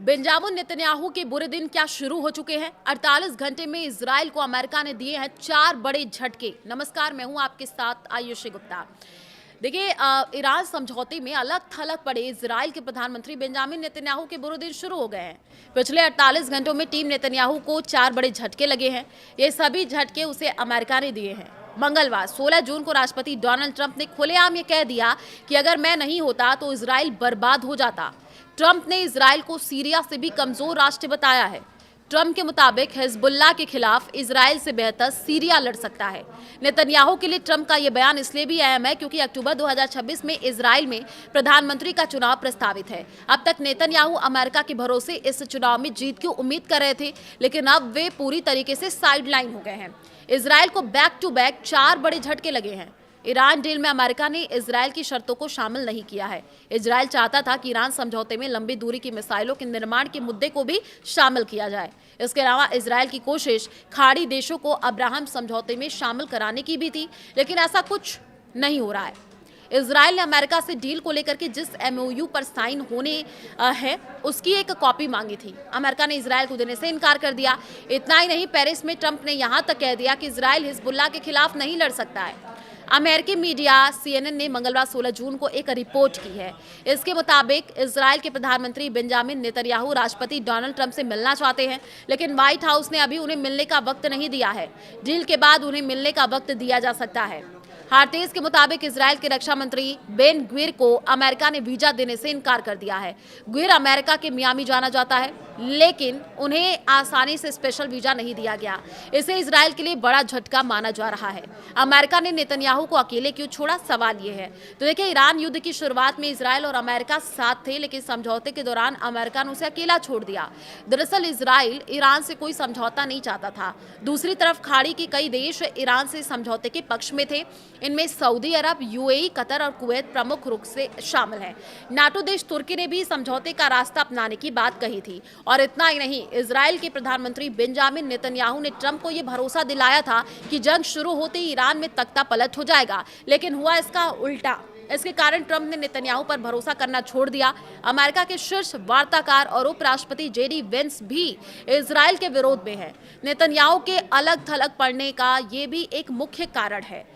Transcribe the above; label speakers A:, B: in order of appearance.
A: Benjamin Netanyahu के बुरे दिन क्या शुरू हो चुके हैं। 48 घंटे में इजराइल को अमेरिका ने दिए हैं 4 बड़े झटके। नमस्कार, मैं हूं आपके साथ आयुषी गुप्ता। देखिए, ईरान समझौते में अलग थलग पड़े इजराइल के प्रधानमंत्री बेंजामिन नेतन्याहू के बुरे दिन शुरू हो गए हैं। पिछले 48 घंटों में टीम नेतन्याहू को 4 बड़े झटके लगे हैं। ये सभी झटके उसे अमेरिका ने दिए हैं। मंगलवार 16 जून को राष्ट्रपति डोनाल्ड ट्रंप ने खुलेआम ये कह दिया कि अगर मैं नहीं होता तो इजराइल बर्बाद हो जाता। ट्रंप ने इजराइल को सीरिया से भी कमजोर राष्ट्र बताया है। ट्रंप के मुताबिक हिजबुल्लाह के खिलाफ इजराइल से बेहतर सीरिया लड़ सकता है। नेतन्याहू के लिए ट्रंप का यह बयान इसलिए भी अहम है क्योंकि अक्टूबर 2026 में इजराइल में प्रधानमंत्री का चुनाव प्रस्तावित है। अब तक नेतन्याहू अमेरिका के भरोसे इस चुनाव में जीत की उम्मीद कर रहे थे, लेकिन अब वे पूरी तरीके से साइडलाइन हो गए हैं। इजराइल को बैक टू बैक 4 बड़े झटके लगे हैं। ईरान डील में अमेरिका ने इजराइल की शर्तों को शामिल नहीं किया है। इजराइल चाहता था कि ईरान समझौते में लंबी दूरी की मिसाइलों के निर्माण के मुद्दे को भी शामिल किया जाए। इसके अलावा इजराइल की कोशिश खाड़ी देशों को अब्राहम समझौते में शामिल कराने की भी थी, लेकिन ऐसा कुछ नहीं हो रहा है। इजराइल ने अमेरिका से डील को लेकर के जिस एमओयू पर साइन होने है उसकी एक कॉपी मांगी थी। अमेरिका ने इजराइल को देने से इनकार कर दिया। इतना ही नहीं, पेरिस में ट्रंप ने यहां तक कह दिया कि इजराइल हिजबुल्लाह के खिलाफ नहीं लड़ सकता है। अमेरिकी मीडिया CNN ने मंगलवार 16 जून को एक रिपोर्ट की है। इसके मुताबिक इजराइल के प्रधानमंत्री बेंजामिन नेतन्याहू राष्ट्रपति डोनाल्ड ट्रंप से मिलना चाहते हैं, लेकिन व्हाइट हाउस ने अभी उन्हें मिलने का वक्त नहीं दिया है। डील के बाद उन्हें मिलने का वक्त दिया जा सकता है। हार्तेज के मुताबिक इजराइल के रक्षा मंत्री बेन ग्विर को अमेरिका ने वीजा देने से इनकार कर दिया है। ग्विर अमेरिका के मियामी जाना जाता है, लेकिन उन्हें आसानी से स्पेशल वीजा नहीं दिया गया। इसे इजराइल के लिए बड़ा झटका माना जा रहा है। अमेरिका ने नेतन्याहू को अकेले क्यों छोड़ा, सवाल ये है। तो देखिए, ईरान युद्ध की शुरुआत में इजराइल और अमेरिका साथ थे, लेकिन समझौते के दौरान अमेरिका ने उसे अकेला छोड़ दिया। दरअसल इजराइल ईरान से कोई समझौता नहीं चाहता था। दूसरी तरफ खाड़ी के कई देश ईरान से समझौते के पक्ष में थे। इनमें सऊदी अरब, UAE, कतर और कुवैत प्रमुख रूप से शामिल हैं। नाटो देश तुर्की ने भी समझौते का रास्ता अपनाने की बात कही थी। और इतना ही नहीं, इजराइल के प्रधानमंत्री बेंजामिन नेतन्याहू ने ट्रंप को यह भरोसा दिलाया था कि जंग शुरू होते ही ईरान में तख्ता पलट हो जाएगा, लेकिन हुआ इसका उल्टा। इसके कारण ट्रंप ने नेतन्याहू पर भरोसा करना छोड़ दिया। अमेरिका के शीर्ष वार्ताकार और उपराष्ट्रपति JD वेंस भी इजराइल के विरोध में है। नेतन्याहू के अलग थलग पड़ने का ये भी एक मुख्य कारण है।